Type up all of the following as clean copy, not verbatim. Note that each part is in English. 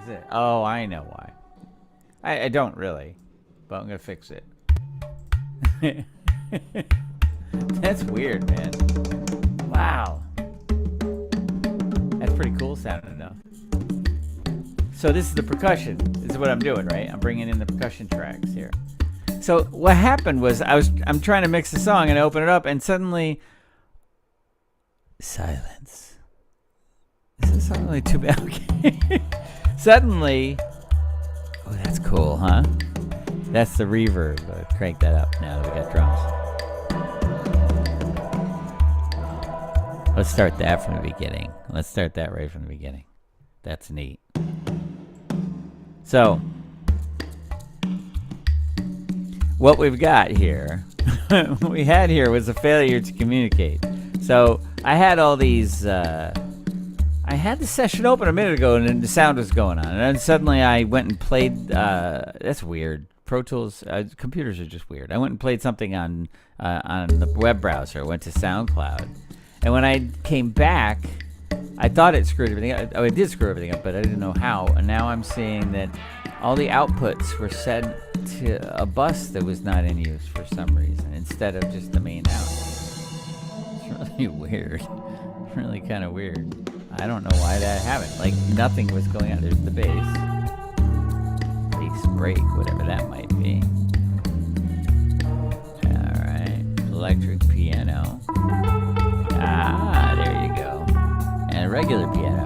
exist. Oh, I know why. I don't really, but I'm gonna fix it. That's weird, man. Wow. That's pretty cool sounding enough. So this is the percussion. This is what I'm doing, right? I'm bringing in the percussion tracks here. So what happened was I'm trying to mix the song and I open it up and suddenly silence. This is suddenly too bad. Okay. Suddenly, oh, that's cool, huh? That's the reverb. I'll crank that up now that we got drums. Let's start that from the beginning. Let's start that right from the beginning. That's neat. So, what we've got here, what we had here was a failure to communicate. So, I had all these, I had the session open a minute ago and then the sound was going on. And then suddenly I went and played, that's weird. Pro Tools, computers are just weird. I went and played something on the web browser. I went to SoundCloud. And when I came back, I thought it screwed everything up. Oh, it did screw everything up, but I didn't know how. And now I'm seeing that all the outputs were sent to a bus that was not in use for some reason, instead of just the main output. It's really weird. It's really kind of weird. I don't know why that happened. Like, nothing was going on. There's the bass. Bass break, whatever that might be. All right. Electric piano. Ah, there you go. And a regular piano.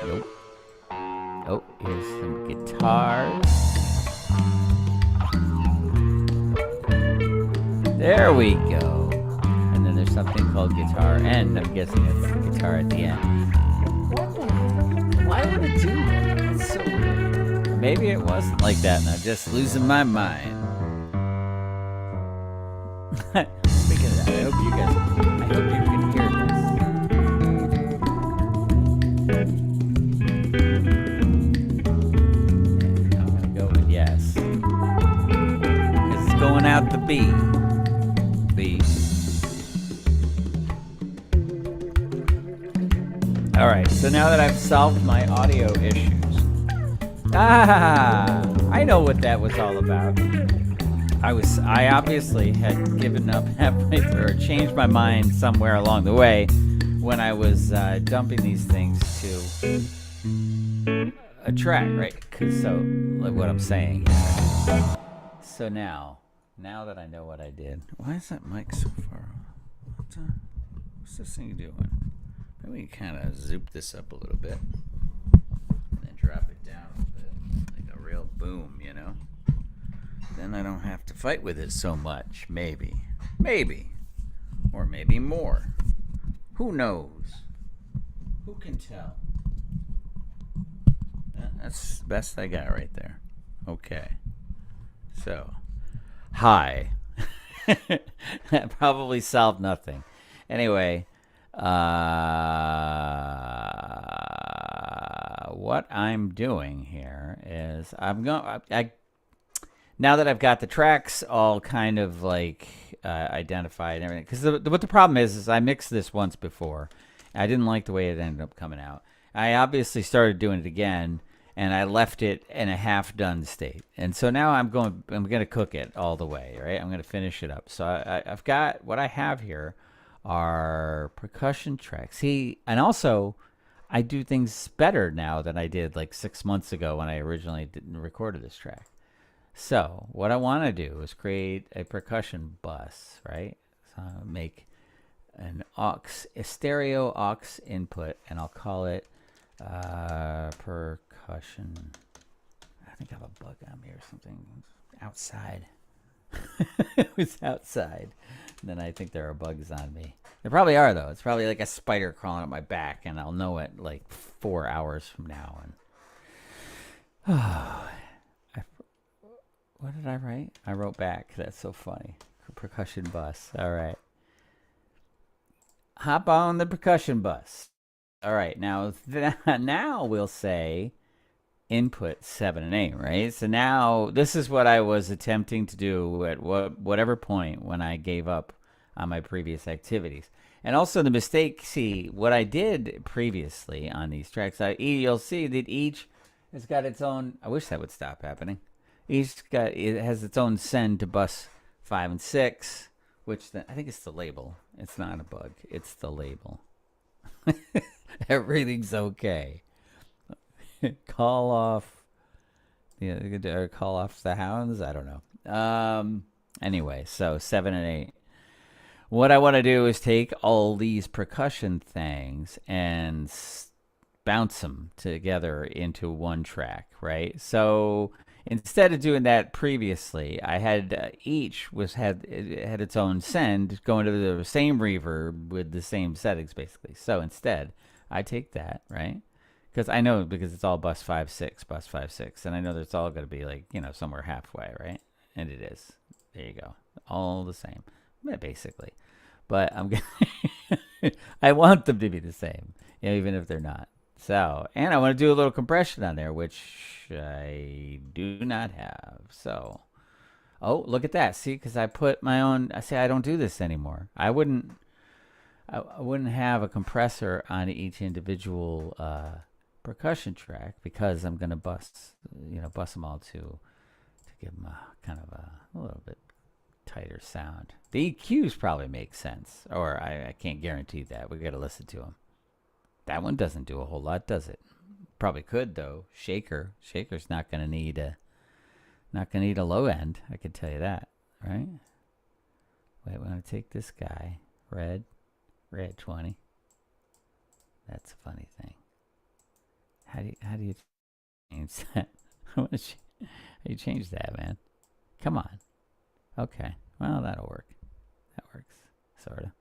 Nope. Oh, here's some guitars. There we go. And then there's something called guitar end. I'm guessing it's guitar at the end. What the heck? Why would it do that? That's so weird. Maybe it wasn't like that and I'm just losing my mind. Speaking of that, I hope you can hear this. I'm gonna go with yes. Because it's going out the B. B. Alright, so now that I've solved my audio issues. I know what that was all about. I obviously had given up halfway through, or changed my mind somewhere along the way when I was dumping these things to a track, right? Cause so, like what I'm saying. So now that I know what I did, why is that mic so far? What's this thing doing? Maybe we can kind of zoop this up a little bit and then drop it down a bit, like a real boom, you know? Then I don't have to fight with it so much. Maybe. Or maybe more. Who knows? Who can tell? That's the best I got right there. Okay. So, hi. That probably solved nothing. Anyway, what I'm doing here is now that I've got the tracks all kind of like identified and everything, because what the problem is I mixed this once before. I didn't like the way it ended up coming out. I obviously started doing it again, and I left it in a half-done state. And so now I'm going to cook it all the way, right? I'm going to finish it up. So I've got what I have here are percussion tracks. See, and also I do things better now than I did like 6 months ago when I originally didn't record this track. So what I want to do is create a percussion bus, right? So I'll make a stereo aux input, and I'll call it percussion. I think I have a bug on me or something outside. It was outside. And then I think there are bugs on me. There probably are, though. It's probably like a spider crawling up my back, and I'll know it like 4 hours from now. And what did I write? I wrote back. That's so funny. Percussion bus. All right. Hop on the percussion bus. All right. Now we'll say input 7 and 8, right? So now this is what I was attempting to do at whatever point when I gave up on my previous activities. And also the mistake, see, what I did previously on these tracks, you'll see that each has got its own, I wish that would stop happening. It has its own send to bus 5 and 6, which I think it's the label. It's not a bug. It's the label. Everything's okay. Call off the hounds. I don't know. Anyway, so 7 and 8. What I want to do is take all these percussion things and bounce them together into one track, right? So instead of doing that previously, I had each had its own send going to the same reverb with the same settings, basically. So instead, I take that, right? Because I know, because it's all bus 5 6, bus 5 6, and I know that it's all going to be like, somewhere halfway, right? And it is. There you go, all the same, basically. But I want them to be the same, even if they're not. So, and I want to do a little compression on there, which I do not have. So, oh, look at that. See, because I put my own. I say I don't do this anymore. I wouldn't have a compressor on each individual percussion track, because I'm gonna bust them all to give them a kind of a little bit tighter sound. The EQs probably make sense, or I can't guarantee that. We got to listen to them. That one doesn't do a whole lot, does it? Probably could though. Shaker's not gonna need a low end. I can tell you that, right? Wait, we're gonna take this guy, red 20. That's a funny thing. How do you change that? How do you change that, man? Come on. Okay. Well, that'll work. That works, sort of.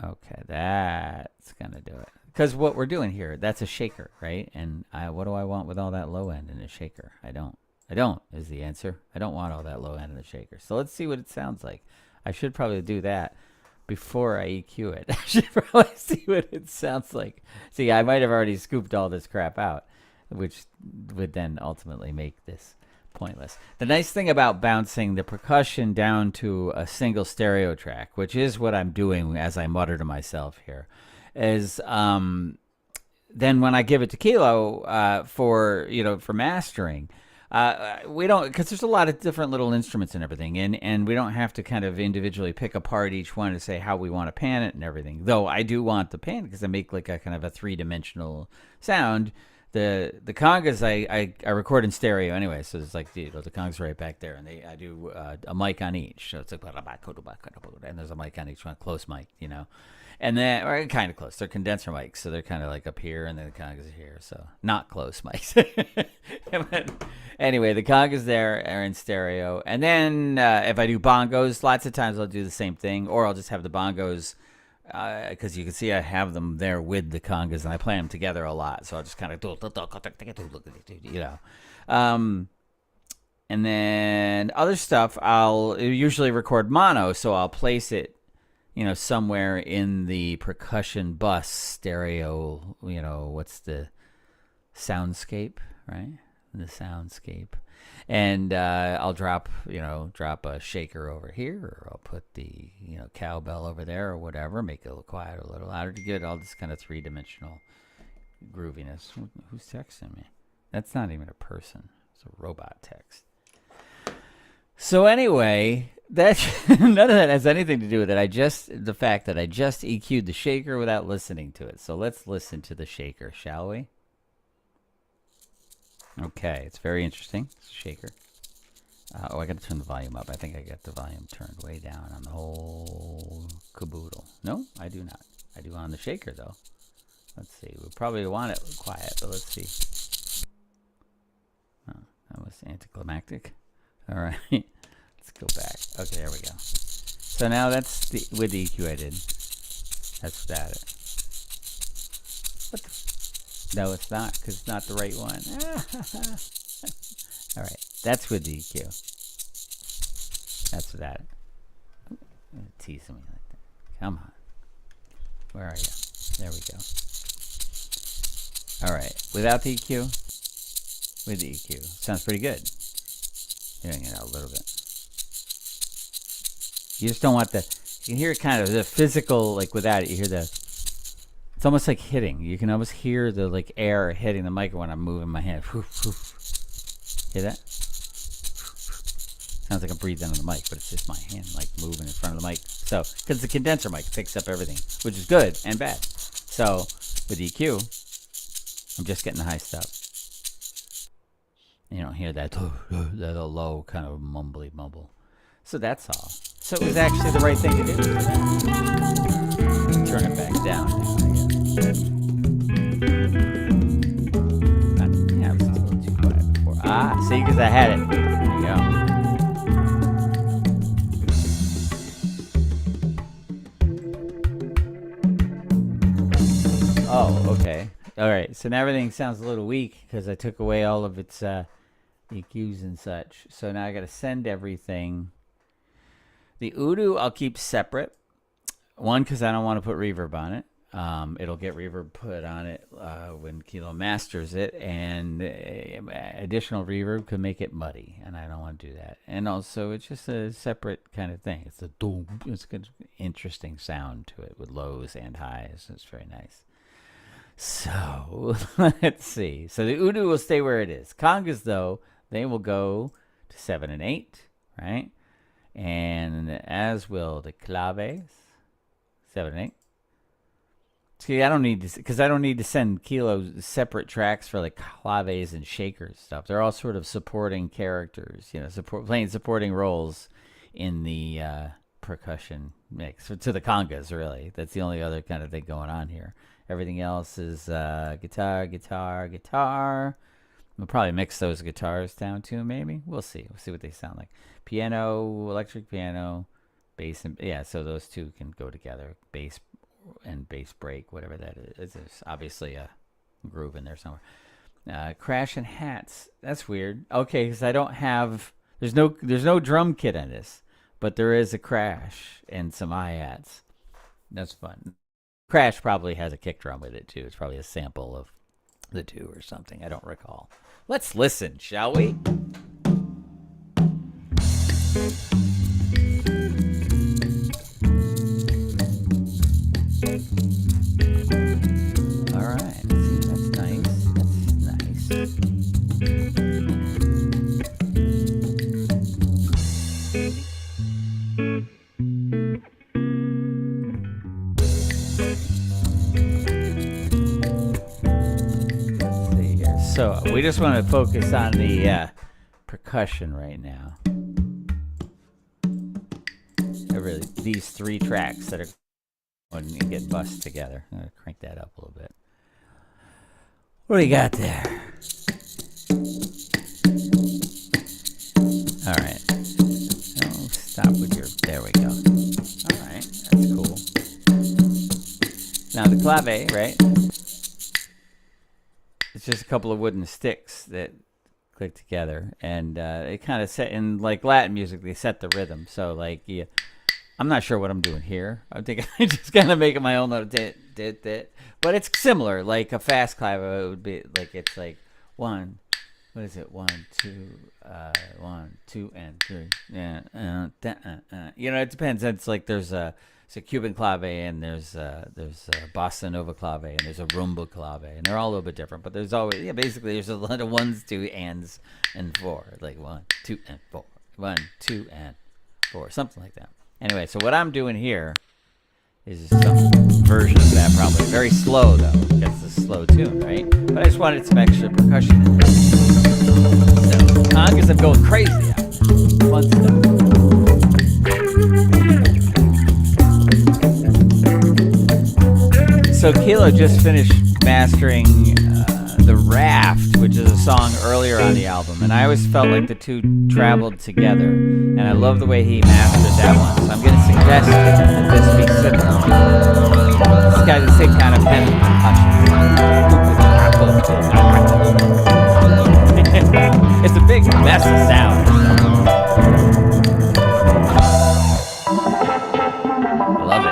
Okay, that's gonna do it. Because what we're doing here, that's a shaker, right? And what do I want with all that low end in a shaker? I don't is the answer. I don't want all that low end in the shaker. So let's see what it sounds like. I should probably do that before I EQ it. I should probably see what it sounds like. See, I might have already scooped all this crap out, which would then ultimately make this pointless. The nice thing about bouncing the percussion down to a single stereo track, which is what I'm doing as I mutter to myself here, is then when I give it to Kilo for mastering, we don't, because there's a lot of different little instruments and everything, and we don't have to kind of individually pick apart each one to say how we want to pan it and everything. Though I do want the pan, because I make like a kind of a 3-dimensional sound. The congas I record in stereo anyway, so it's like the congas right back there, and I do a mic on each, so it's like, and there's a mic on each one, close mic, and then, or kind of close. They're condenser mics, so they're kind of like up here, and then the congas are here, so not close mics. But anyway, the congas there are in stereo, and then if I do bongos, lots of times I'll do the same thing, or I'll just have the bongos. Because you can see I have them there with the congas, and I play them together a lot. So I'll just kind of and then other stuff I'll usually record mono, so I'll place it, somewhere in the percussion bus stereo. What's the soundscape, right? The soundscape. And I'll drop a shaker over here, or I'll put the, cowbell over there, or whatever, make it a little quieter, a little louder, to get all this kind of 3-dimensional grooviness. Who's texting me? That's not even a person. It's a robot text. So anyway, that none of that has anything to do with it. The fact that I just EQ'd the shaker without listening to it. So let's listen to the shaker, shall we? Okay, it's very interesting. It's a shaker. I got to turn the volume up. I think I got the volume turned way down on the whole caboodle. No, I do not. I do on the shaker, though. Let's see. We probably want it quiet, but let's see. Oh, that was anticlimactic. All right. Let's go back. Okay, there we go. So now that's with the EQ I did. That's that. What the? No, it's not, because it's not the right one. All right, that's with the EQ. That's that. Teasing me like that. Come on. Where are you? There we go. All right, without the EQ, with the EQ. Sounds pretty good. Hearing it out a little bit. You just don't want the You can hear it kind of the physical, like without it, you hear the. It's almost like hitting. You can almost hear the like air hitting the mic when I'm moving my hand. Hear that? Sounds like I'm breathing on the mic, but it's just my hand like moving in front of the mic. So, because the condenser mic picks up everything, which is good and bad. So, with EQ, I'm just getting the high stuff. You don't hear that low kind of mumbly mumble. So that's all. So it was actually the right thing to do. Turn it back down. Yeah, it was just a little too quiet before. Ah, see, because I had it. There you go. Oh, okay. All right. So now everything sounds a little weak because I took away all of its EQs and such. So now I got to send everything. The Voodoo I'll keep separate. One, because I don't want to put reverb on it. It'll get reverb put on it when Kilo masters it, and additional reverb could make it muddy, and I don't want to do that. And also, it's just a separate kind of thing. It's a doom. It's a good, interesting sound to it with lows and highs. It's very nice. So let's see. So the Voodoo will stay where it is. Congas, though, they will go to 7 and 8, right? And as will the claves, 7 and 8. See, I don't need to, because I don't need to send Kilo separate tracks for like claves and shakers stuff. They're all sort of supporting characters, you know, playing supporting roles in the percussion mix. To the congas, really. That's the only other kind of thing going on here. Everything else is guitar, guitar, guitar. We'll probably mix those guitars down too, maybe. We'll see. We'll see what they sound like. Piano, electric piano, bass, and yeah, so those two can go together. Bass and bass break, whatever that is. There's obviously a groove in there somewhere. Crash and hats. That's weird. Okay, because I don't have. There's no drum kit on this, but there is a crash and some hi-hats. That's fun. Crash probably has a kick drum with it too. It's probably a sample of the two or something. I don't recall. Let's listen, shall we? All right. See, that's nice. That's nice. So we just want to focus on the percussion right now. Really, these three tracks that are going to get bussed together. I'm going to crank that up a little bit. What do you got there? All right. Oh, stop with your... There we go. All right. That's cool. Now the clave, right? It's just a couple of wooden sticks that click together, and it kind of set in like Latin music. They set the rhythm, so like I'm not sure what I'm doing here. I'm thinking I just kind of making my own little dit, but it's similar. Like a fast clave, it would be like it's like 1. What is it? 1, 2, 1, 2, and 3. Yeah, you know, it depends. It's like there's a Cuban clave, and there's a bossa nova clave, and there's a rumba clave, and they're all a little bit different. But there's always basically there's a lot of 1s, 2, ands, and 4, like 1, 2, and 4, 1, 2, and 4, something like that. Anyway, so what I'm doing here is some version of that, probably very slow though, because it's a slow tune, right? But I just wanted some extra percussion in there. So congas, I'm going crazy out. Fun stuff. So Kilo just finished mastering The Raft, which is a song earlier on the album, and I always felt like the two traveled together, and I love the way he mastered that one, so I'm going to suggest that this be similar. This got the same kind of heavy percussion. It's a big mess of sound. I love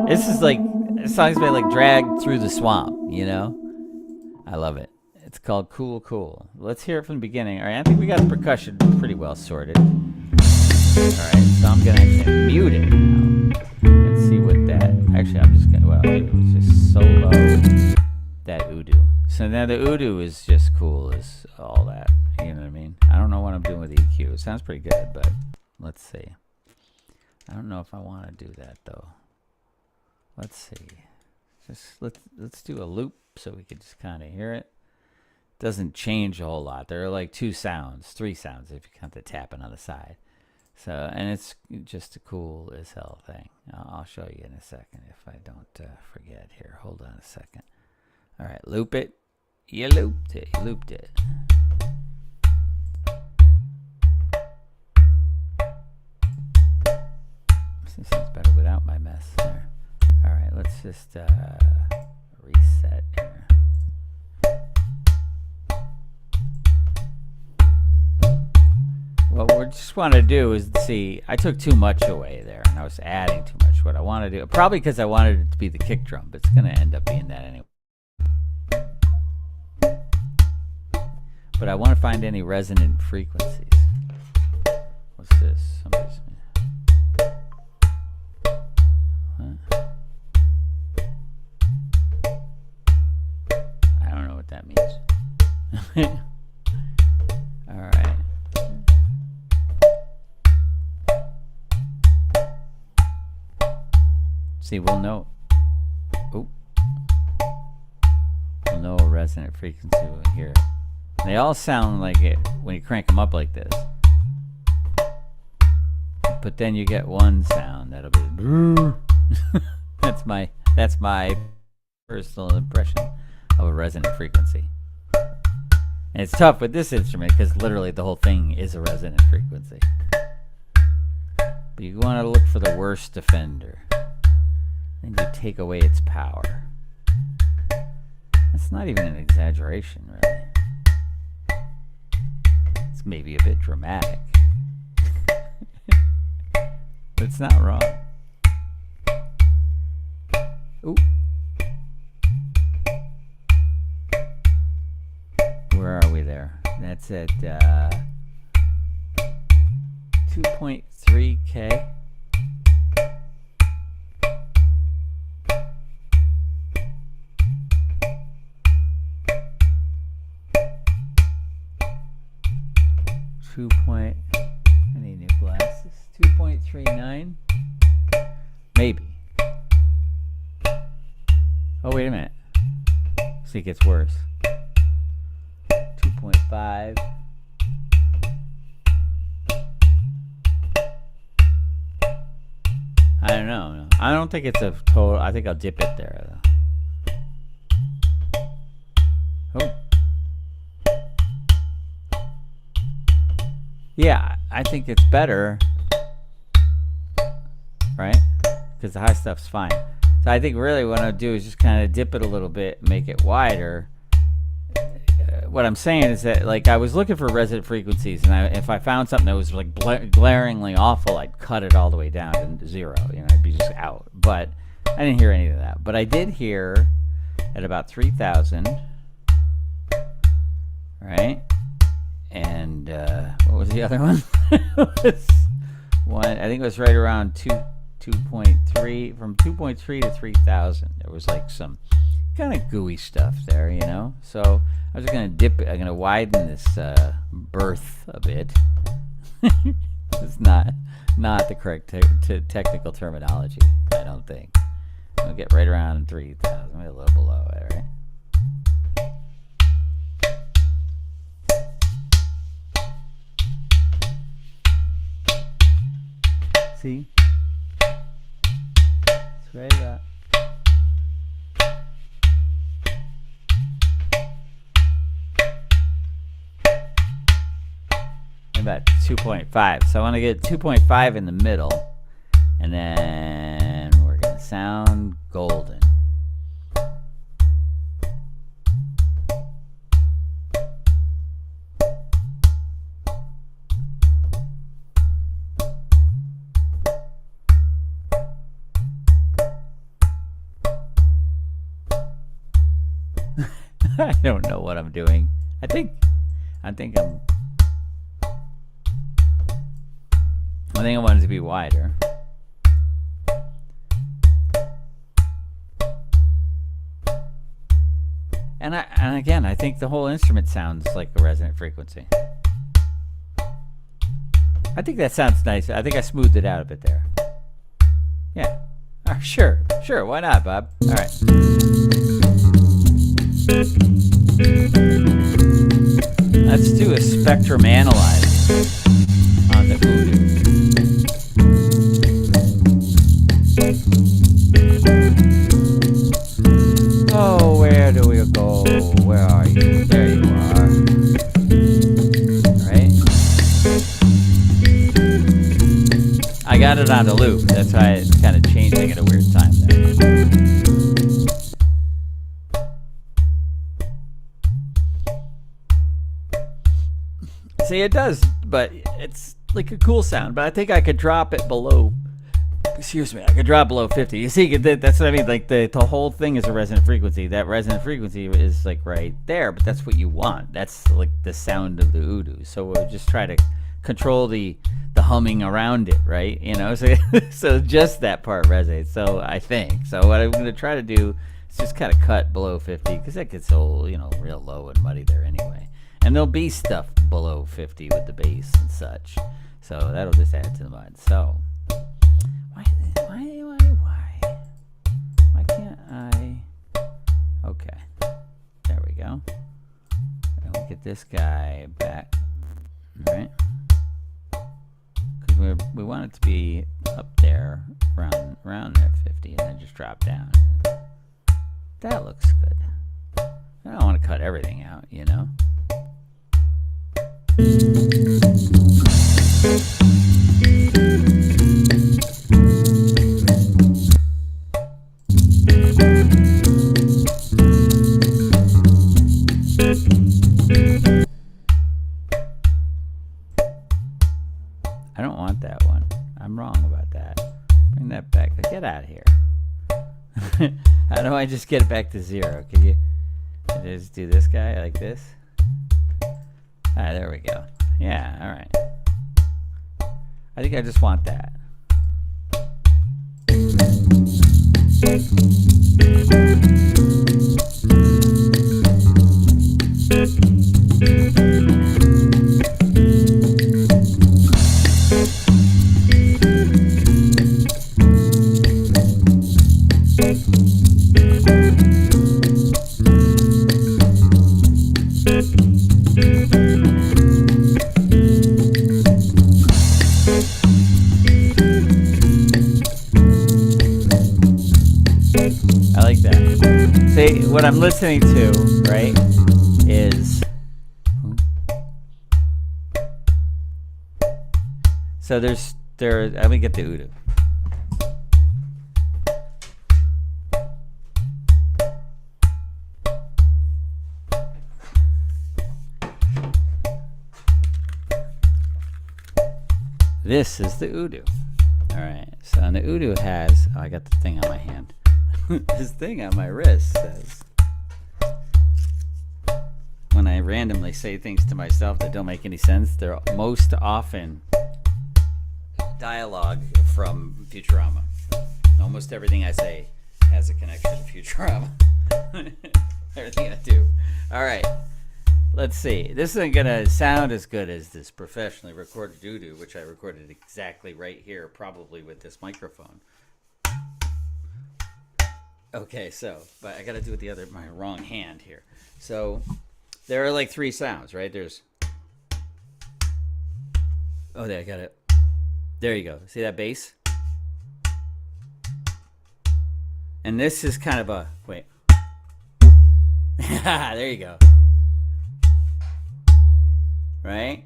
it. This is like, this song's been like dragged through the swamp, you know? I love it. It's called Cool Cool. Let's hear it from the beginning. All right, I think we got the percussion pretty well sorted. All right, so I'm going to actually mute it now. let's see what that. Actually, I'm just gonna. What I'll do is just solo that Voodoo. So now the Voodoo is just cool as all that. You know what I mean? I don't know what I'm doing with EQ. It sounds pretty good, but let's see. I don't know if I want to do that though. Let's see. Just let's do a loop so we can just kind of hear it. Doesn't change a whole lot. There are like 2 sounds, 3 sounds if you count the tapping on the side. So, and it's just a cool as hell thing. I'll show you in a second if I don't forget here. Hold on a second. All right, loop it. You looped it. You looped it. This sounds better without my mess there. All right, let's just reset here. What we just want to do is see, I took too much away there and I was adding too much. What I want to do, probably because I wanted it to be the kick drum, but it's going to end up being that anyway. But I want to find any resonant frequencies. What's this? Somebody's... I don't know what that means. All right. See, we'll know. Oh, we'll know a resonant frequency when we hear it. They all sound like it when you crank them up like this. But then you get one sound that'll be. that's my personal impression of a resonant frequency. And it's tough with this instrument because literally the whole thing is a resonant frequency. But you want to look for the worst offender. And you take away its power. That's not even an exaggeration, really. It's maybe a bit dramatic. But it's not wrong. Ooh. Where are we there? That's at 2.3K. I need new glasses. 2.39, maybe. Oh, wait a minute. See, it gets worse. 2.5. I don't know. I don't think it's a total. I think I'll dip it there, though. Oh. Yeah, I think it's better, right? Because the high stuff's fine. So I think really what I'll do is just kind of dip it a little bit, make it wider. What I'm saying is that, like, I was looking for resonant frequencies, and if I found something that was like glaringly awful, I'd cut it all the way down to 0. You know, I'd be just out. But I didn't hear any of that. But I did hear at about 3,000, right? And what was the other one? I think it was right around 2.3, from 2.3 to 3,000. There was like some kind of gooey stuff there, you know. So I was gonna dip it. I'm gonna widen this berth a bit. It's not the correct technical terminology, I don't think. I'll get right around 3,000, maybe a little below it, right? See? It's right about. About 2.5. So I want to get 2.5 in the middle, and then we're going to sound golden. I don't know what I'm doing. I think I wanted to be wider. And again, I think the whole instrument sounds like a resonant frequency. I think that sounds nice. I think I smoothed it out a bit there. Yeah. Sure. Why not, Bob? All right. Let's do a spectrum analyzer on the Voodoo. Oh, where do we go? Where are you? There you are. Right? I got it on the loop. That's why it's kind of changing at a weird time there. See, it does, but it's like a cool sound. But I think I could drop it below. Excuse me, I could drop below 50. You see, that's what I mean. Like the whole thing is a resonant frequency. That resonant frequency is like right there, but that's what you want. That's like the sound of the Voodoo. So we'll just try to control the humming around it, right? You know, so just that part resonates. So I think. So what I'm going to try to do is just kind of cut below 50 because that gets so, real low and muddy there anyway. And there'll be stuff below 50 with the bass and such. So that'll just add to the mud. So why can't I? Okay, there we go. And we'll get this guy back, all right? Because we want it to be up there, around there 50, and then just drop down. That looks good. I don't want to cut everything out, I don't want that one. I'm wrong about that. Bring that back. Get out of here. How do I just get it back to 0? Can you just do this guy like this? Ah, there we go. Yeah, all right. I think I just want that. I like that. See, what I'm listening to, right, is... So let me get the Voodoo. This is the Voodoo. All right, so the Voodoo has... Oh, I got the thing on my hand. This thing on my wrist says... When I randomly say things to myself that don't make any sense, they're most often dialogue from Futurama. Almost everything I say has a connection to Futurama. Everything I do. All right. Let's see. This isn't going to sound as good as this professionally recorded Voodoo, which I recorded exactly right here, probably with this microphone. Okay, but I got to do it my wrong hand here. So there are like 3 sounds, right? There's... Oh, there, I got it. There you go. See that bass? And this is kind of a... Wait. There you go. Right?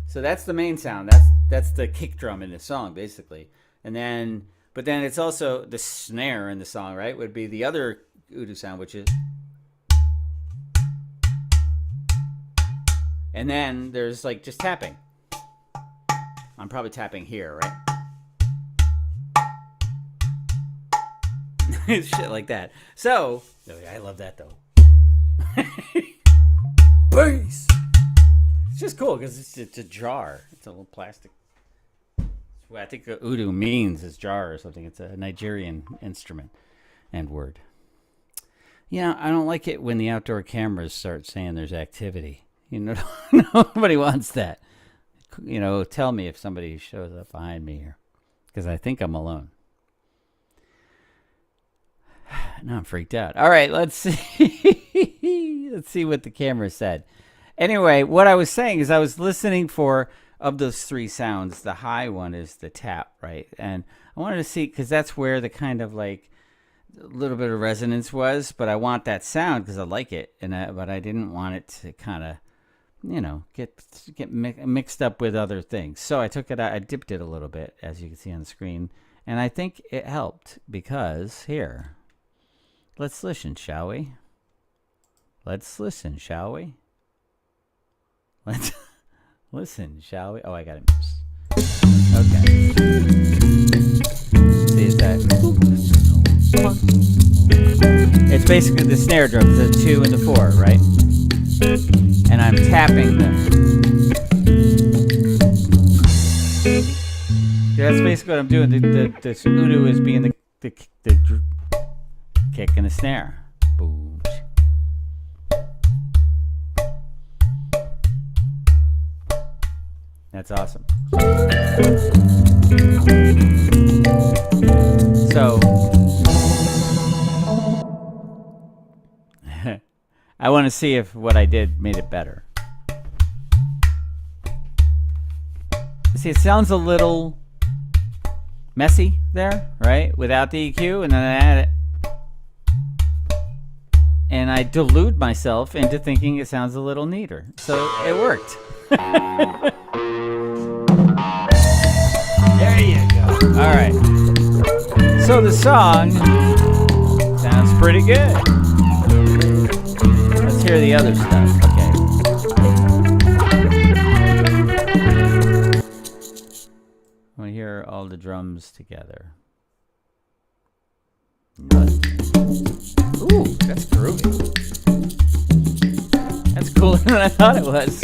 So that's the main sound. That's the kick drum in the song, basically. But then it's also the snare in the song, right? Would be the other Voodoo sound, which is... And then there's like just tapping. I'm probably tapping here, right? Shit like that. So, I love that though. Bass! It's just cool because it's a jar. It's a little plastic. What I think Voodoo means is jar or something. It's a Nigerian instrument and word. I don't like it when the outdoor cameras start saying there's activity. Nobody wants that. Tell me if somebody shows up behind me here, because I think I'm alone. Now I'm freaked out. All right, let's see. Let's see what the camera said. Anyway, what I was saying is I was listening for, of those three sounds, the high one is the tap, right? And I wanted to see, because that's where the kind of like a little bit of resonance was, but I want that sound because I like it, but I didn't want it to kind of, get mixed up with other things. So I took it out, I dipped it a little bit, as you can see on the screen, and I think it helped because here, let's listen, shall we? Let's listen, shall we? Let's listen, shall we? Oh, I got it. Okay. See, is that? It's basically the snare drum, the 2 and the 4, right? And I'm tapping them. That's basically what I'm doing. The voodoo is being the kick and the snare. Boom. That's awesome. So I want to see if what I did made it better. See, it sounds a little messy there, right? Without the EQ, and then I add it. And I delude myself into thinking it sounds a little neater. So it worked. There you go. All right. So the song sounds pretty good. Let's hear the other stuff. Okay. I want to hear all the drums together. Ooh, that's groovy. That's cooler than I thought it was.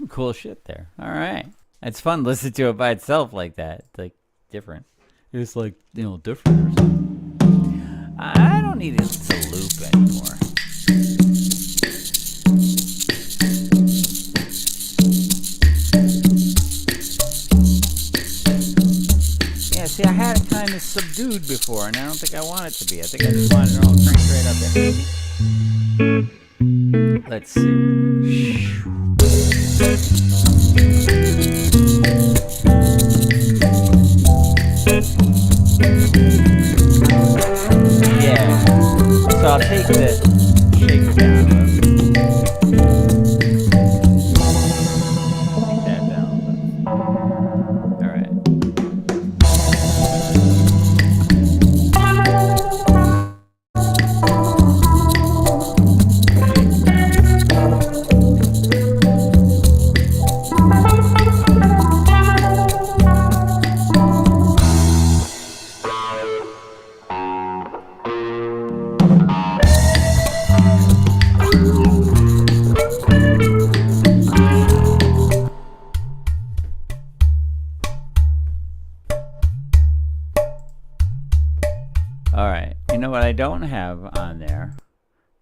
Cool shit there. All right. It's fun listening to it by itself like that. It's like different. It's like, different or something. I don't need it to loop anymore. Yeah, see, I had it kind of subdued before, and I don't think I want it to be. I think I just want it all cranked right up there. Let's see. Yeah, so I'll take the shaker down a little. Take that down a little. All right. What I don't have on there,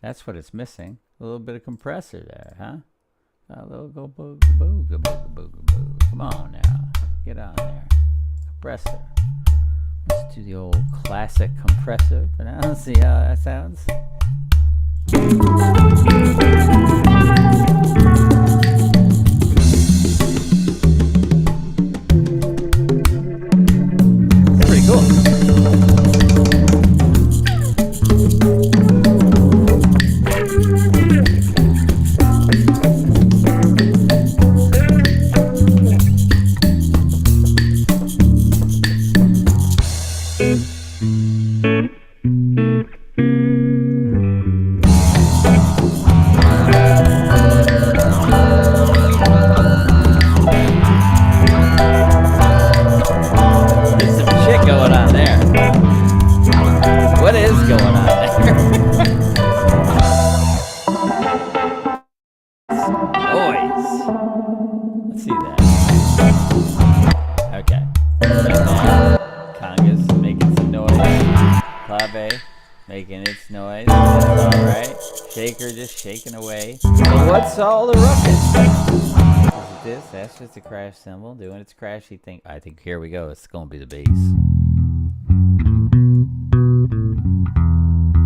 that's what it's missing. A little bit of compressor there, huh? A little go booga booga booga booga booga. Come on now, get on there. Compressor. Let's do the old classic compressor for now. Let's see how that sounds. It's pretty cool. just shaking away. Well, what's all the ruckus? Is it this? That's just a crash cymbal doing its crashy thing. I think here we go. It's going to be the bass.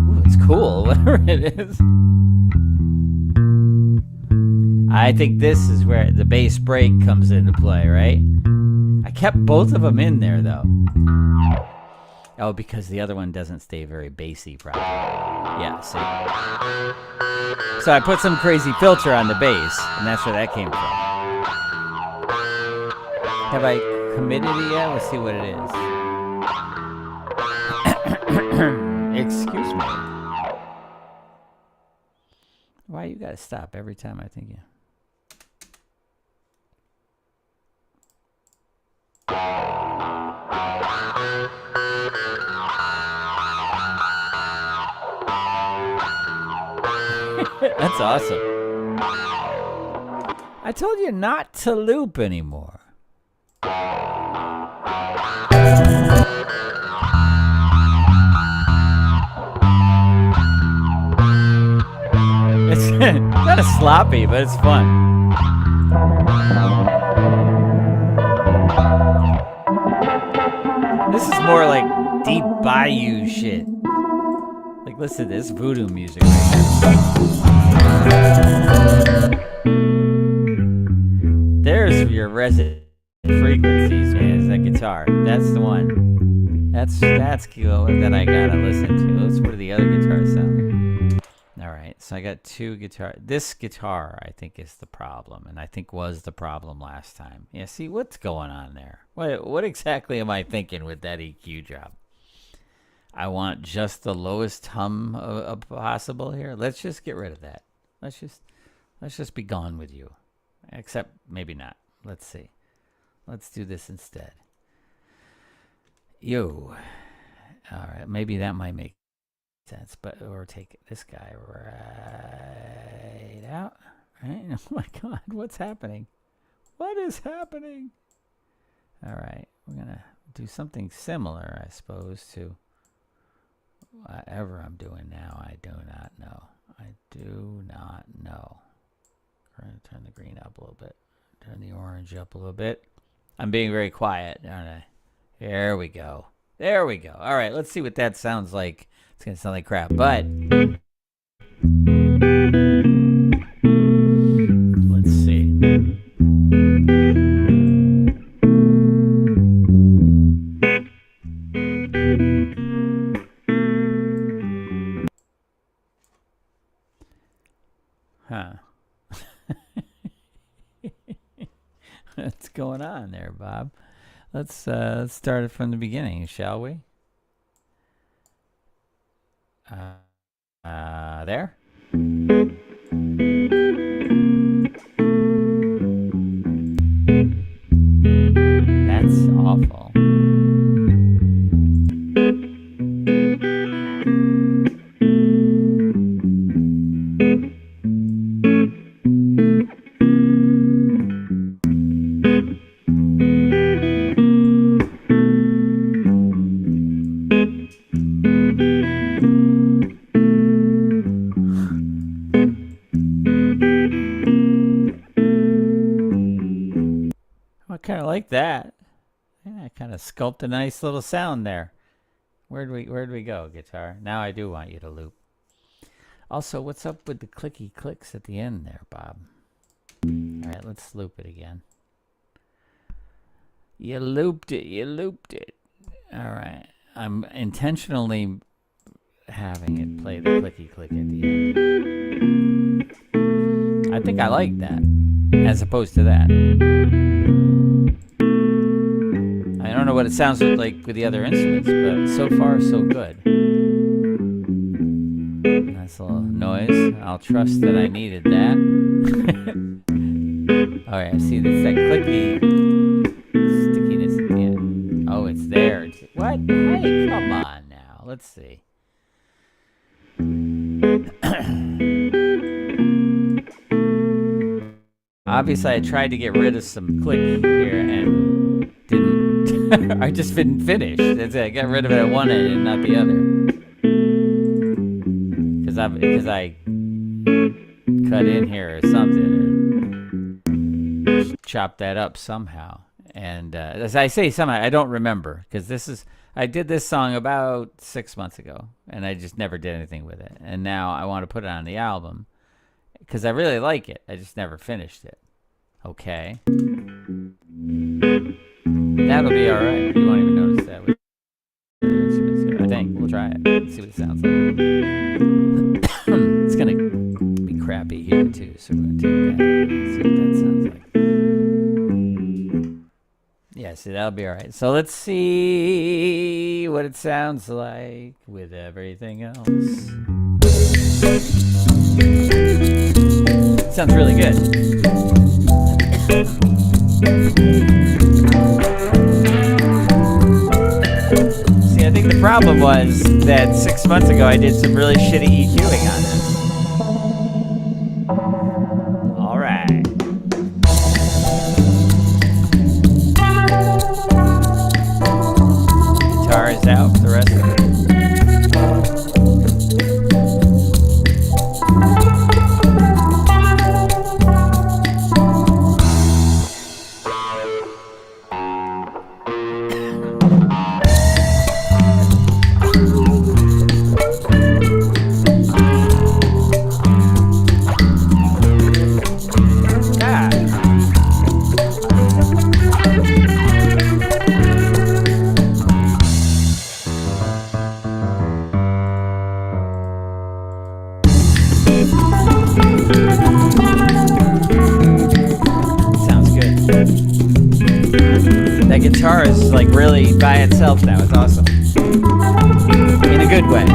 Ooh, it's cool, whatever it is. I think this is where the bass break comes into play, right? I kept both of them in there, though. Oh, because the other one doesn't stay very bassy, probably. Yeah, see? So I put some crazy filter on the bass, and that's where that came from. Have I committed it yet? Let's see what it is. Excuse me. Why you gotta stop every time I think you... That's awesome. I told you not to loop anymore. It's kind of sloppy, but it's fun. This is more like deep bayou shit. Like, listen to this voodoo music right here. There's your resident frequencies, man. Is that guitar? That's the one. That's cool that I gotta listen to. Let's what do the other guitars sound like? All right, so I got two guitars. This guitar, I think, is the problem, and I think was the problem last time. Yeah, see what's going on there? What exactly am I thinking with that EQ job? I want just the lowest hum possible here. Let's just get rid of that. Let's just be gone with you. Except maybe not. Let's see. Let's do this instead. Yo. All right, maybe that might make sense, but or take this guy right out. Right? Oh my God, what's happening? What is happening? All right, we're gonna do something similar, I suppose, to whatever I'm doing now. I do not know. I do not know. We're going to turn the green up a little bit. Turn the orange up a little bit. I'm being very quiet, aren't I? There we go. There we go. All right, let's see what that sounds like. It's going to sound like crap, but let's see. Huh. What's going on there, Bob? Let's start it from the beginning, shall we? There. That's awful. I kind of like that. Yeah, kind of sculpt a nice little sound there. Where'd we go, guitar? Now I do want you to loop. Also, what's up with the clicky clicks at the end there, Bob? All right, let's loop it again. You looped it. You looped it. All right. I'm intentionally having it play the clicky click at the end. I think I like that, as opposed to that. I don't know what it sounds like with the other instruments, but so far so good. Nice little noise. I'll trust that I needed that. All right, see, that's that clicky stickiness at the end. Oh, it's there. What? Hey, come on now. Let's see. Obviously, I tried to get rid of some click here and didn't. I just didn't finish. That's it. I got rid of it at one end and not the other. Because I cut in here or something, or chop that up somehow. And as I say somehow, I don't remember, because I did this song about 6 months ago, and I just never did anything with it. And now I want to put it on the album because I really like it. I just never finished it. Okay. That'll be all right. You won't even notice that. I think we'll try it. See what it sounds like. It's gonna be crappy here too, so we're gonna take that. See what that sounds like. Yeah, see, that'll be all right. So let's see what it sounds like with everything else. It sounds really good. See, I think the problem was that 6 months ago I did some really shitty EQing on this. All right. Guitar is out, the rest of it. That guitar is like really by itself now. It's awesome. In a good way.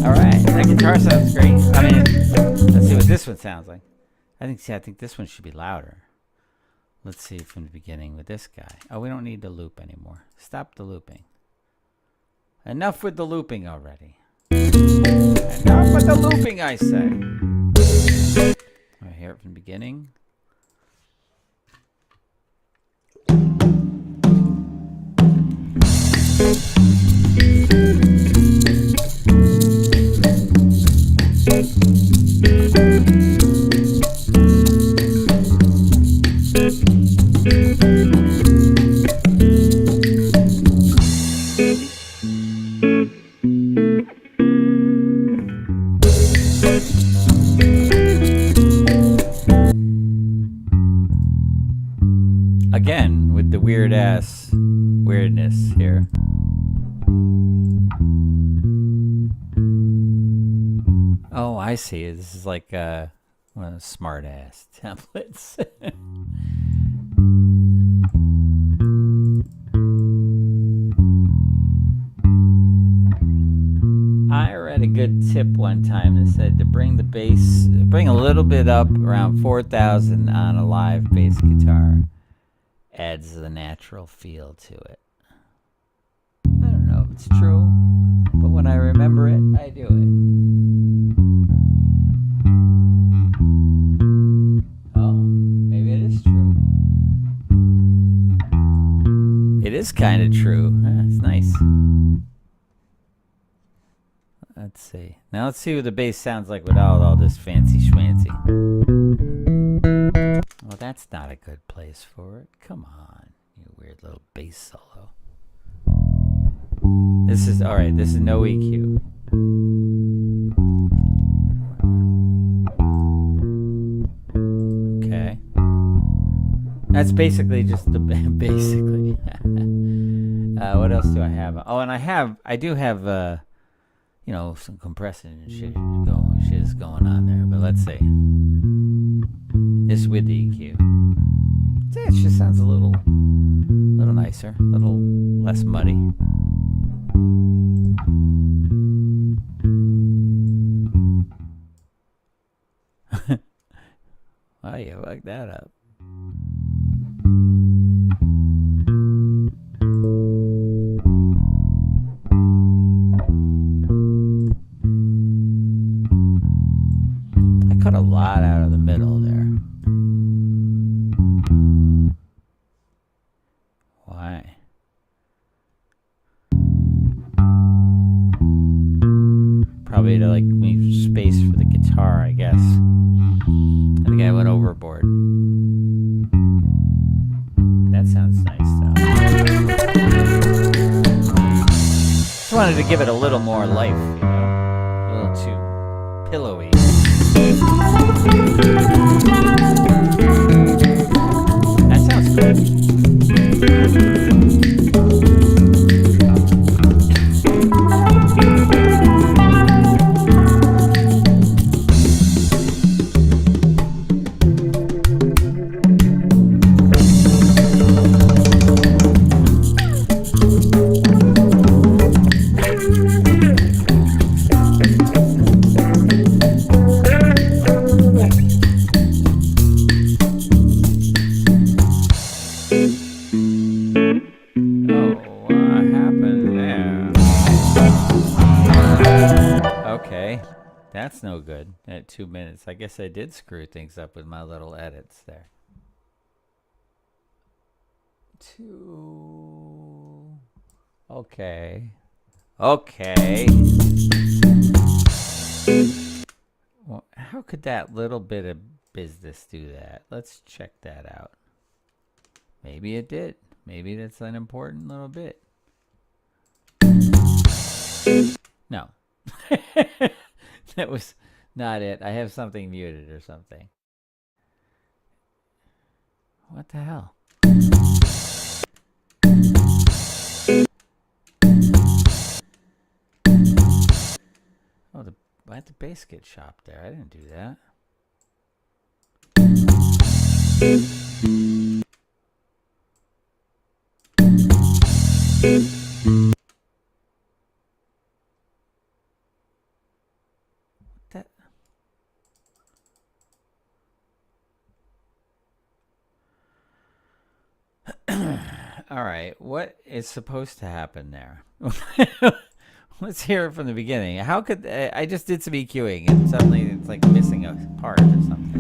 Alright, that guitar sounds great. I mean, let's see what this one sounds like. I think this one should be louder. Let's see from the beginning with this guy. Oh, we don't need the loop anymore. Stop the looping. Enough with the looping already. Enough with the looping, I say. I hear it from the beginning. Again, with the weirdness here. Oh, I see. This is like one of those smart ass templates. I read a good tip one time that said to bring the bass, bring a little bit up around 4,000 on a live bass guitar. Adds the natural feel to it. I don't know if it's true, but when I remember it, I do it. Oh, maybe it is true. It is kind of true. It's nice. Let's see. Now let's see what the bass sounds like without all this fancy schmancy. Well, that's not a good place for it. Come on, you weird little bass solo. This is, alright, this is no EQ. Okay. That's basically just the, basically. What else do I have? Oh, and I do have, you know, some compressing and shit is going on there, but let's see. This with the EQ. It just sounds a little nicer, a little less muddy. Wow, you fucked that up. lot out of the middle there. Why? Probably to like leave space for the guitar, I guess. I think I went overboard. That sounds nice though. Just wanted to give it a little more life, you know? A little too pillowy. That sounds good. That's no good at 2 minutes. I guess I did screw things up with my little edits there. Okay. Okay. Well, how could that little bit of business do that? Let's check that out. Maybe it did. Maybe that's an important little bit. No. That was not it. I have something muted or something. What the hell? Oh, why did the bass get chopped there? I didn't do that. All right, what is supposed to happen there? Let's hear it from the beginning. How could I just did some EQing and suddenly it's like missing a part or something?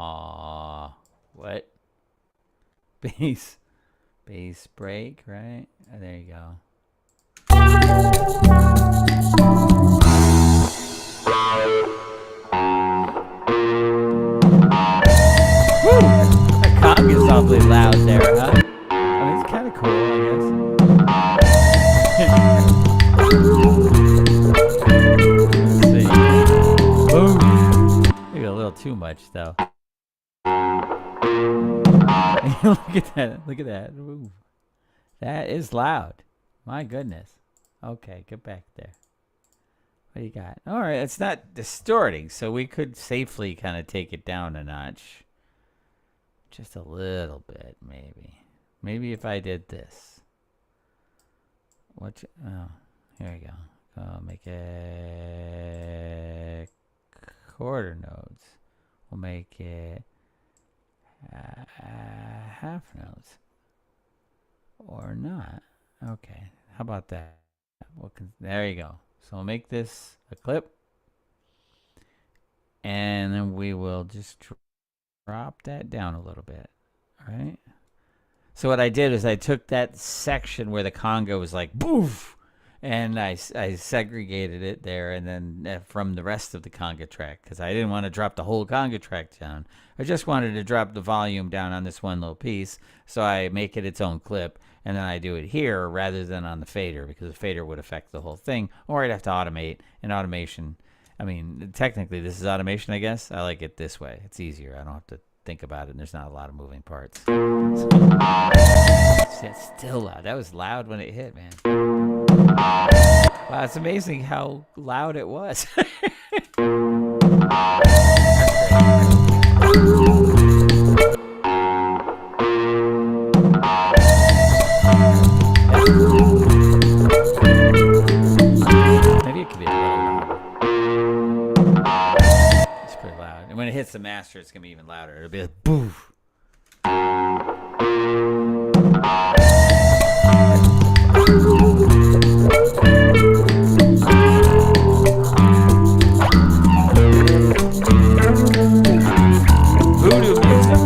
Aw, what? Bass break, right? Oh, there you go. Woo! That conga is awfully loud there, huh? I mean, it's kind of cool, I guess. Let's see. Boom. Maybe a little too much, though. Look at that. Look at that. Ooh. That is loud. My goodness. Okay, get back there. What do you got? All right, it's not distorting, so we could safely kind of take it down a notch. Just a little bit, maybe. Maybe if I did this. Oh, here we go. Make it quarter notes. We'll make it half notes. Or not. Okay. How about that? There you go. So we'll make this a clip. And then we will just drop that down a little bit. All right. So what I did is I took that section where the conga was like boof, and I segregated it there, and then from the rest of the conga track, because I didn't want to drop the whole conga track down. I just wanted to drop the volume down on this one little piece, so I make it its own clip, and then I do it here rather than on the fader, because the fader would affect the whole thing, or I'd have to automate. And automation, I mean, technically this is automation, I guess. I like it this way. It's easier. I don't have to think about it, and there's not a lot of moving parts. It's still loud. That was loud when it hit, man. Wow, it's amazing how loud it was. Maybe it could be a little louder. It's pretty loud. And when it hits the master, it's going to be even louder. It'll be like, boof. Voodoo music.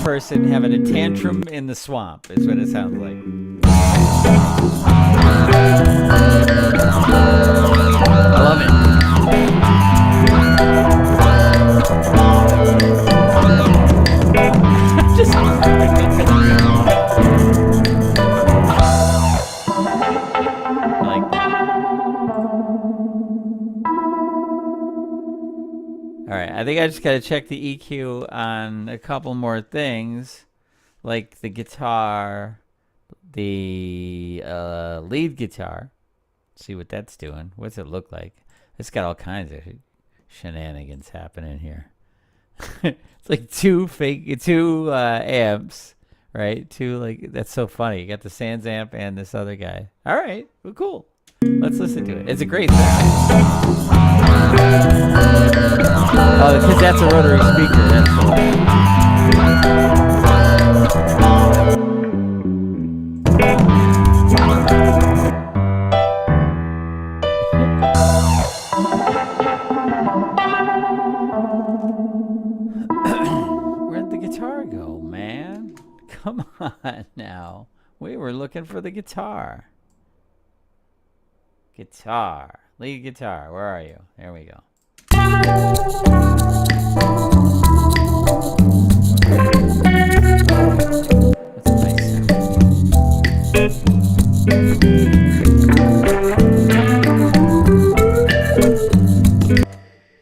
Person having a tantrum in the swamp is what it sounds like. I love it. Just I like that. All right, I think I just got to check the EQ on a couple more things, like the guitar, the lead guitar. See what that's doing. What's it look like? It's got all kinds of shenanigans happening here. It's like two amps, right? That's so funny. You got the Sans amp and this other guy. All right, well, cool. Let's listen to it. It's a great sound. Oh, because that's a rotary speaker. That's Where'd the guitar go, man? Come on now. We were looking for the guitar. Guitar. Lead guitar. Where are you? There we go. That's a nice sound.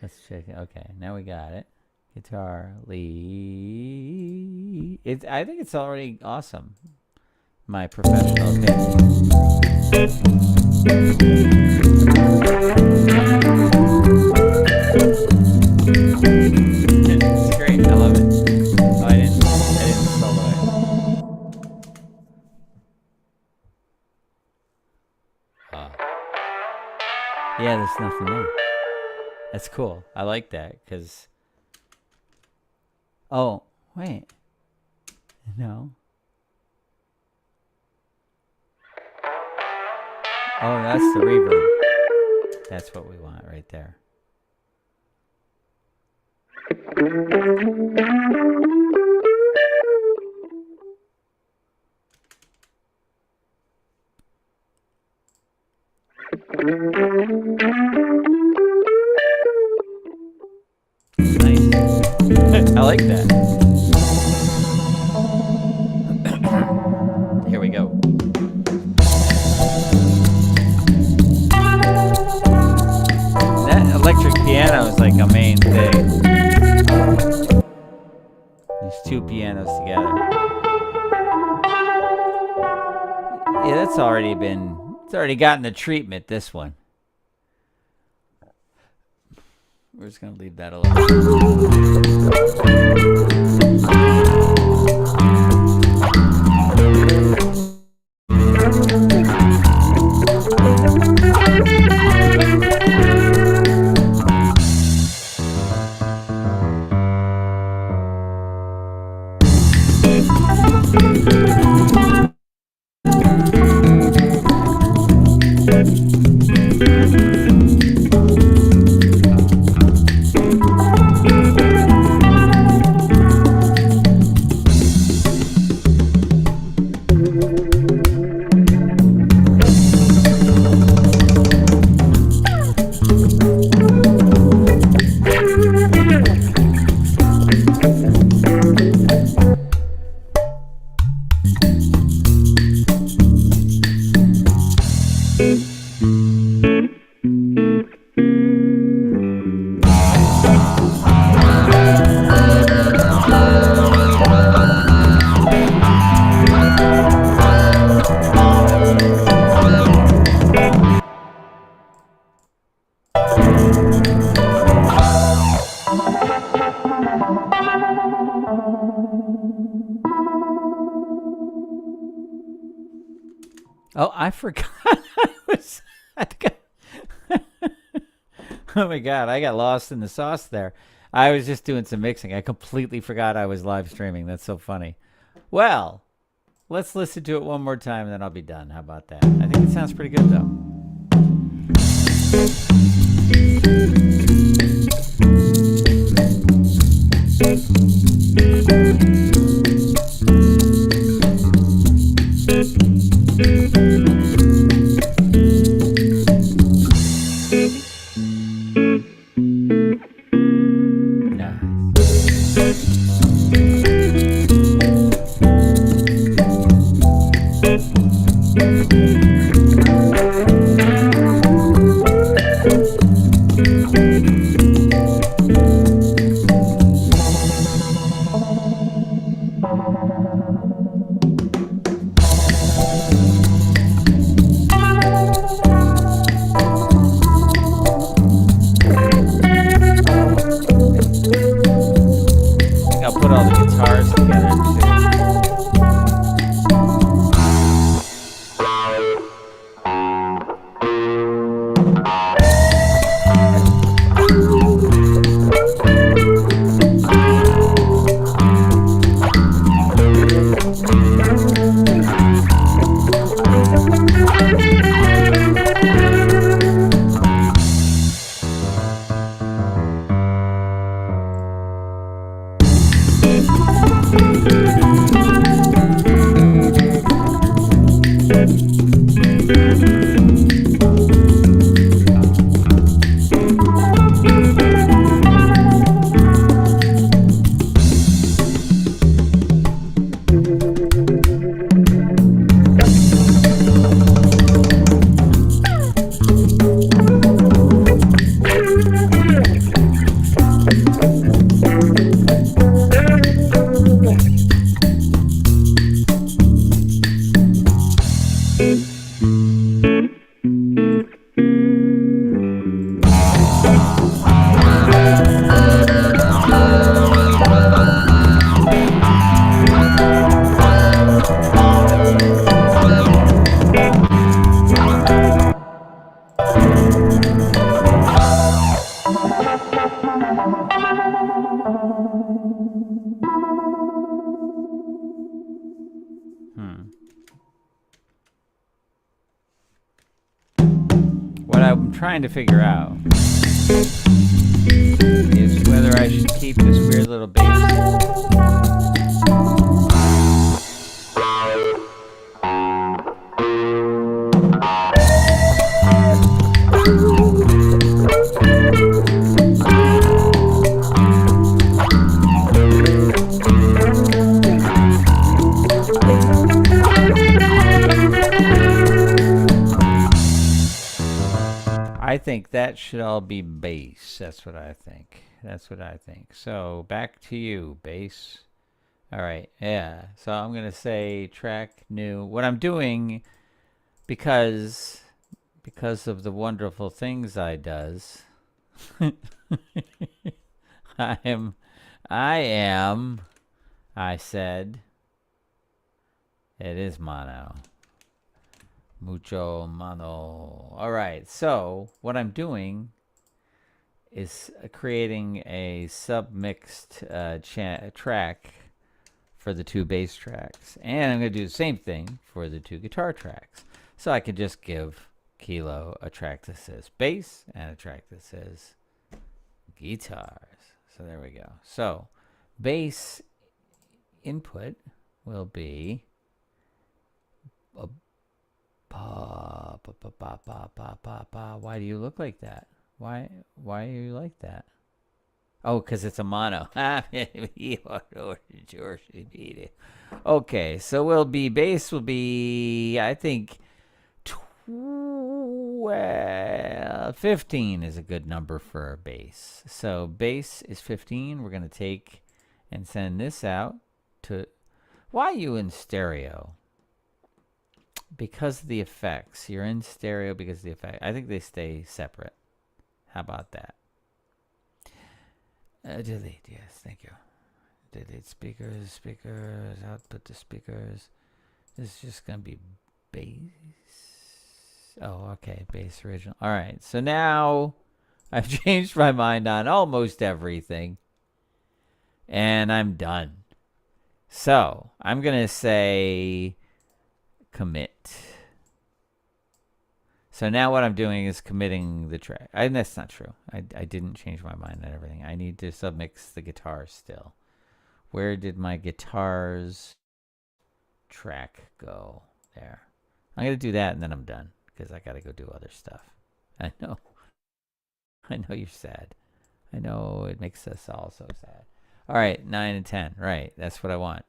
Let's check it. Okay, now we got it. Guitar, lead. I think it's already awesome. My professional opinion. It's great. I love it. Oh, I didn't solo it. Yeah, there's nothing there. That's cool. I like that because. Oh, wait. No. Oh, that's the reverb. That's what we want right there. Nice. I like that. Here we go. That electric piano is like a main thing. These two pianos together. Yeah, that's already been, it's already gotten the treatment, this one. We're just going to leave that alone. Oh, I forgot. Oh my God, I got lost in the sauce there. I was just doing some mixing. I completely forgot I was live streaming. That's so funny. Well, let's listen to it one more time and then I'll be done. How about that? I think it sounds pretty good though. I'll put all the guitars together too. What I'm trying to figure out is whether I should keep this weird little bass. think that should all be bass. That's what I think. That's what I think. So back to you, bass. All right, yeah. So I'm gonna say track new. What I'm doing, because of the wonderful things I does, I said, it is mono. Mucho mono. All right, so what I'm doing is creating a submixed track for the 2 bass tracks. And I'm going to do the same thing for the 2 guitar tracks. So I could just give Kilo a track that says bass and a track that says guitars. So there we go. So bass input will be a why do you look like that? Why are you like that? Oh, because it's a mono. Okay, so bass will be, I think, 15 is a good number for a bass. So bass is 15. We're going to take and send this out to, why are you in stereo? Because of the effects. You're in stereo because of the effect. I think they stay separate. How about that? Delete, yes, thank you. Delete speakers, output to speakers. This is just going to be bass. Oh, okay, bass original. All right, so now I've changed my mind on almost everything. And I'm done. So I'm going to say commit. So now what I'm doing is committing the track. And that's not true. I didn't change my mind on everything. I need to submix the guitars still. Where did my guitars track go? There. I'm going to do that and then I'm done because I got to go do other stuff. I know. I know you're sad. I know it makes us all so sad. All right, 9 and 10. Right, that's what I want.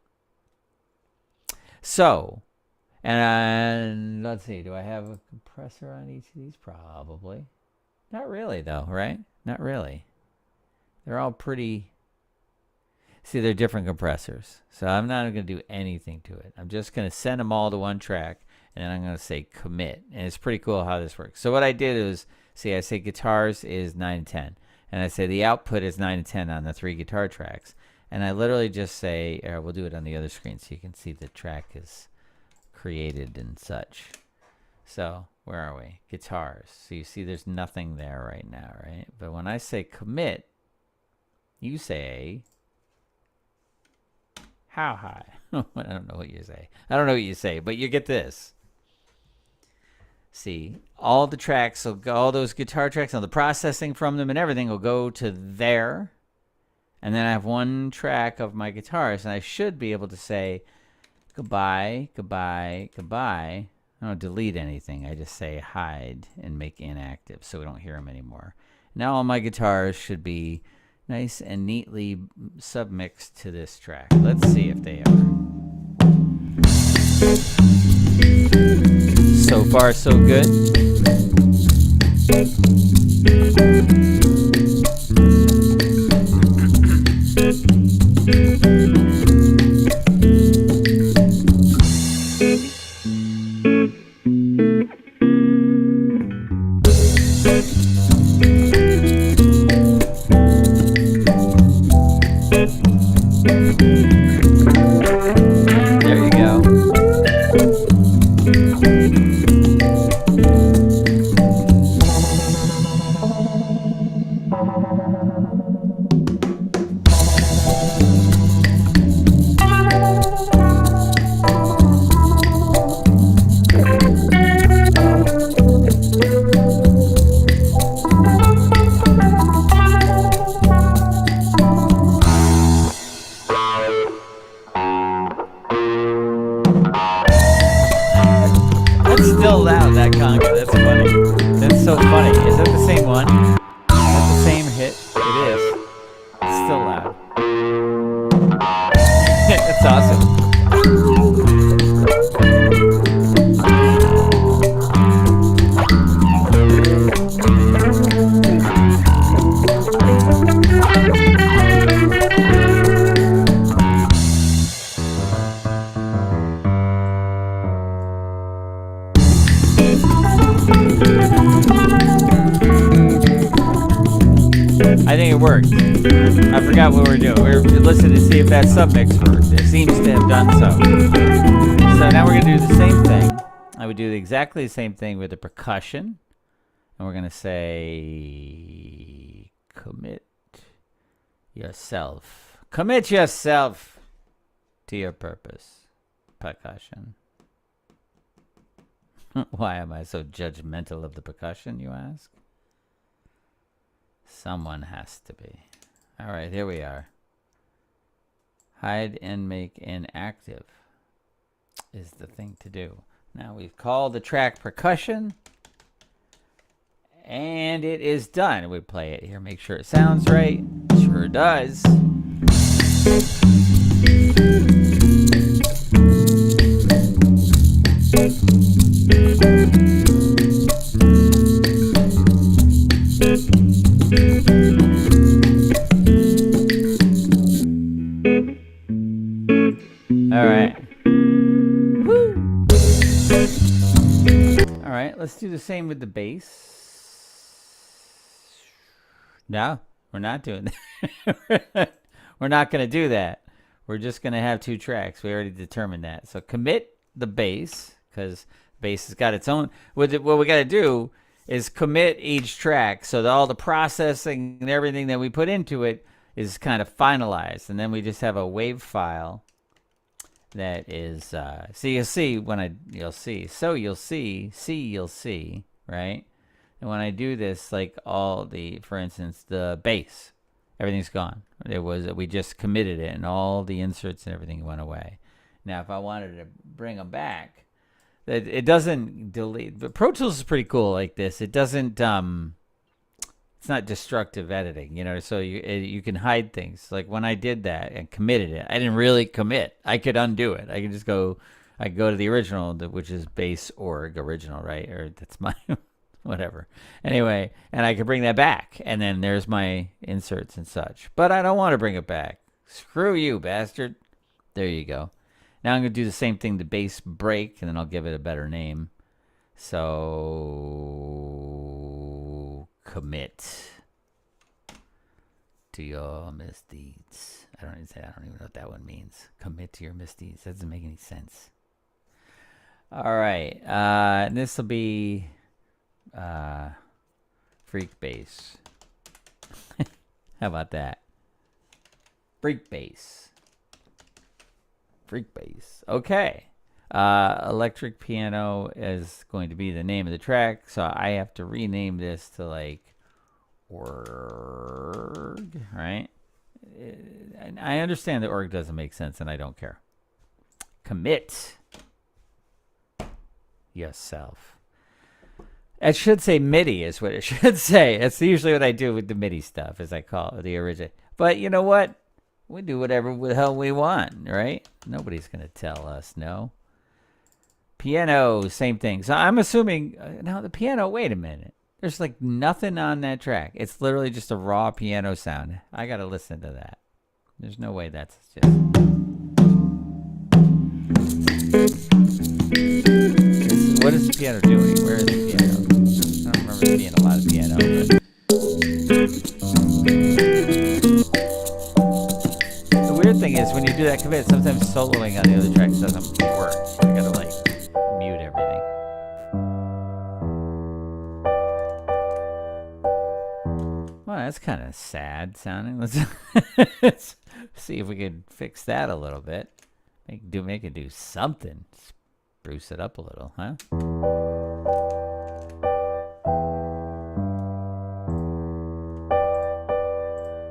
So, and let's see, do I have a compressor on each of these? Probably. Not really, though, right? Not really. They're all pretty... See, they're different compressors. So I'm not going to do anything to it. I'm just going to send them all to one track, and then I'm going to say commit. And it's pretty cool how this works. So what I did is, see, I say guitars is 9 and 10. And I say the output is 9 and 10 on the 3 guitar tracks. And I literally just say, we'll do it on the other screen so you can see the track is created and such. So where are we? Guitars. So you see there's nothing there right now, right? But when I say commit, you say how high? I don't know what you say. I don't know what you say, but you get this. See, all the tracks, will go, all those guitar tracks, all the processing from them and everything will go to there. And then I have one track of my guitars, and I should be able to say goodbye, goodbye, goodbye. I don't delete anything. I just say hide and make inactive so we don't hear them anymore. Now all my guitars should be nice and neatly submixed to this track. Let's see if they are. So far, so good. There you go. Still loud, that conga. That's funny. That's so funny. Is that the same one? Is that the same hit? It is. It's still loud. That's awesome. I think it worked. I forgot what we were doing. We were listening to see if that submix worked. It seems to have done so. So now we're going to do the same thing. I would do exactly the same thing with the percussion. And we're going to say, commit yourself. Commit yourself to your purpose. Percussion. Why am I so judgmental of the percussion, you ask? Someone has to be. All right, here we are. Hide and make inactive is the thing to do. Now we've called the track percussion, and it is done. We play it here, make sure it sounds right. Sure does. All right. Woo. All right, let's do the same with the bass. No, we're not doing that. We're not going to do that. We're just going to have two tracks. We already determined that. So commit the bass, because bass has got its own. What we got to do is commit each track so that all the processing and everything that we put into it is kind of finalized. And then we just have a wave file that is, so you'll see when you'll see, right? And when I do this, like for instance, the bass, everything's gone. We just committed it and all the inserts and everything went away. Now, if I wanted to bring them back, it doesn't delete, but Pro Tools is pretty cool like this. It doesn't, it's not destructive editing, so you can hide things. Like when I did that and committed it, I didn't really commit. I could undo it. I could just go to the original, which is bass org original, right? Or that's my, whatever. Anyway, and I could bring that back. And then there's my inserts and such. But I don't want to bring it back. Screw you, bastard. There you go. Now I'm going to do the same thing, the bass break, and then I'll give it a better name. So commit to your misdeeds. I don't even know what that one means. Commit to your misdeeds. That doesn't make any sense. All right. This will be freak bass. How about that? Freak bass. Freak bass. Okay. Electric piano is going to be the name of the track, so I have to rename this to like org, right? And I understand that org doesn't make sense, and I don't care. Commit yourself. It should say MIDI is what it should say. That's usually what I do with the MIDI stuff, as I call it, the original. But you know what? We do whatever the hell we want, right? Nobody's going to tell us no. Piano, same thing. So I'm assuming, now the piano, wait a minute. There's like nothing on that track. It's literally just a raw piano sound. I got to listen to that. There's no way that's just... What is the piano doing? Where is the piano? I don't remember there being a lot of piano, but... The weird thing is when you do that commit, sometimes soloing on the other tracks doesn't work. So you gotta like mute everything. Well, that's kind of sad sounding. Let's see if we can fix that a little bit. Make it do something. Spruce it up a little, huh?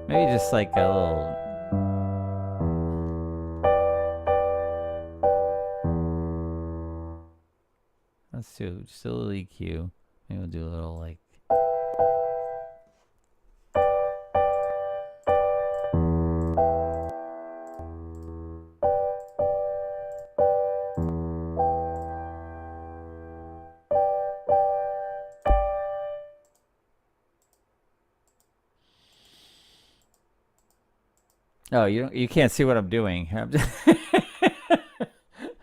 Maybe just like a little... Let's do just a little EQ. Maybe we'll do a little like... Oh, you can't see what I'm doing.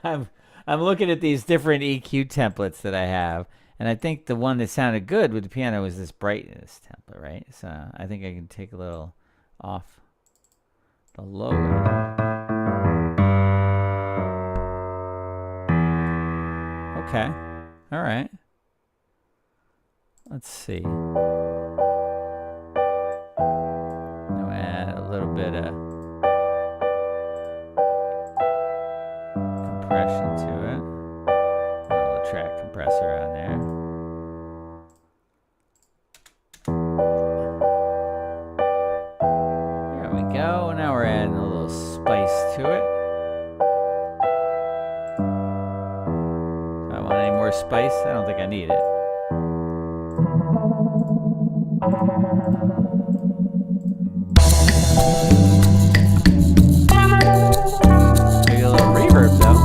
I'm I'm looking at these different EQ templates that I have, and I think the one that sounded good with the piano was this brightness template, right? So I think I can take a little off the logo. Okay. All right. Let's see. Now add a little bit of compression to it. A little track compressor on there. There we go. Now we're adding a little spice to it. Do I want any more spice? I don't think I need it. Maybe a little reverb though.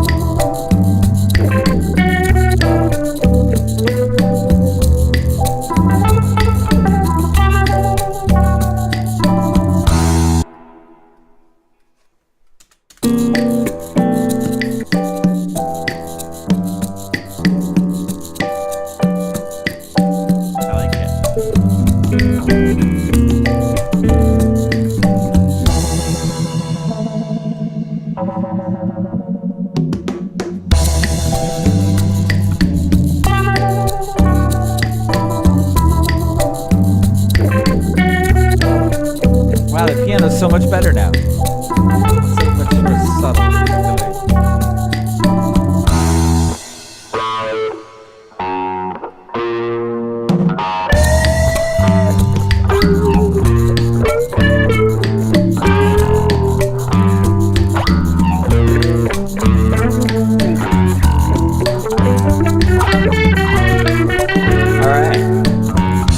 Wow, the piano's so much better now. It's so much more subtle.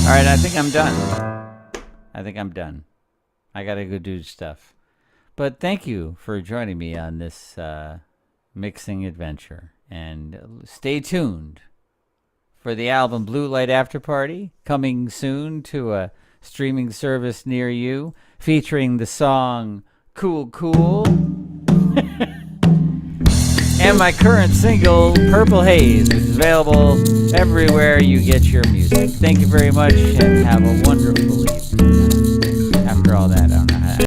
All right, I think I'm done. I gotta go do stuff. But thank you for joining me on this mixing adventure. And stay tuned for the album Blue Light After Party, coming soon to a streaming service near you, featuring the song Cool Cool and my current single Purple Haze, which is available everywhere you get your music. Thank you very much and have a wonderful evening. After all that,